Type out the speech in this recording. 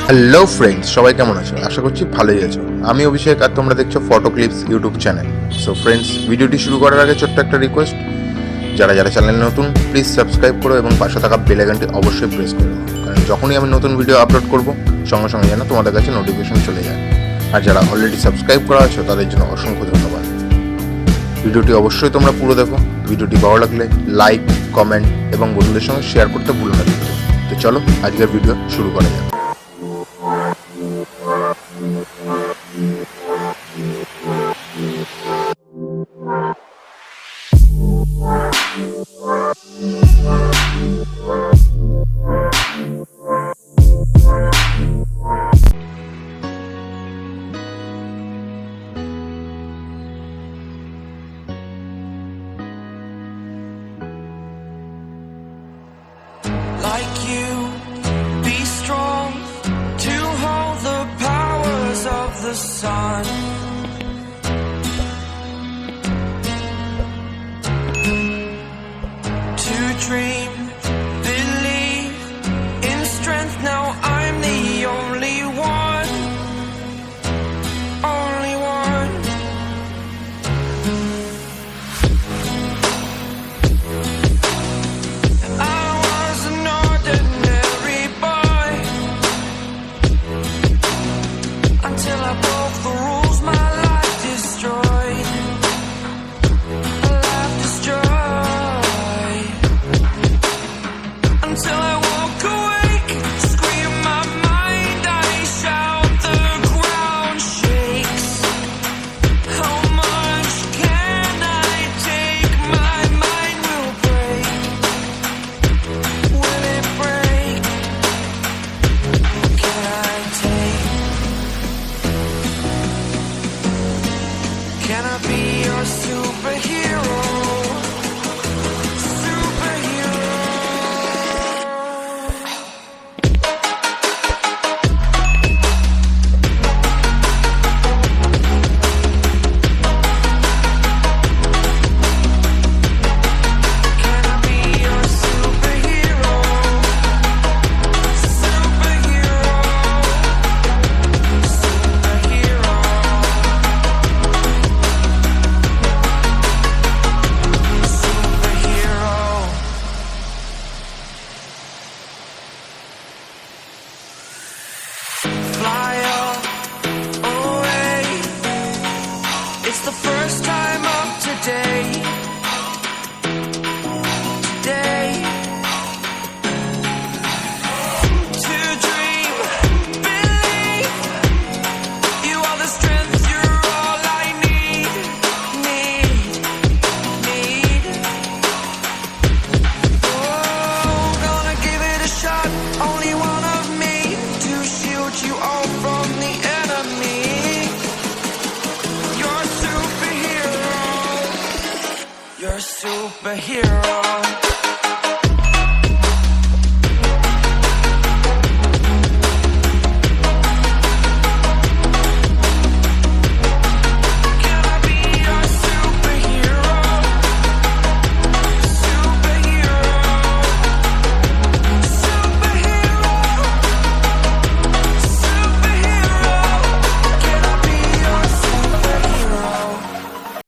Hello friends, সবাই কেমন আছো? আশা করছি ভালোই আছো। আমি অভিষেক আর তোমরা দেখছো ফটোক্লিপস ইউটিউব চ্যানেল। সো ফ্রেন্ডস, ভিডিওটি শুরু করার আগে ছোট্ট একটা রিকোয়েস্ট, যারা যারা চ্যানেলে নতুন প্লিজ সাবস্ক্রাইব করো এবং পাশে থাকা বেল আইকনটি অবশ্যই প্রেস করো, কারণ যখনই আমি নতুন ভিডিও আপলোড করব সঙ্গে সঙ্গে যেন তোমাদের কাছে নোটিফিকেশন চলে যায়। আর যারা অলরেডি সাবস্ক্রাইব করা আছো তাদের জন্য অসংখ্য ধন্যবাদ। ভিডিওটি অবশ্যই তোমরা পুরো দেখো। ভিডিওটি ভালো লাগলে লাইক, কমেন্ট এবং বন্ধুদের সঙ্গে শেয়ার করতে ভুলো না। তো চলো আজকের ভিডিও শুরু করা যাক। Like you, be strong to hold the powers of the sun. To dream, believe in strength. Now I'm the only one, only one. I was an ordinary boy until I broke the rules. My life destroyed, a life destroyed. Until I walk awake, scream my mind, I shout, the ground shakes. How much can I take? My mind will break. Will it break? Can I take? Can I be your superhero? Superhero. Can I be your superhero? Superhero. Superhero. Superhero. Fly away. It's the first time of today. Today. To dream, believe. You are the strength, you're all I need. Oh, gonna give it a shot. Only one of me to shield you all from the enemy. You're a superhero. You're a superhero.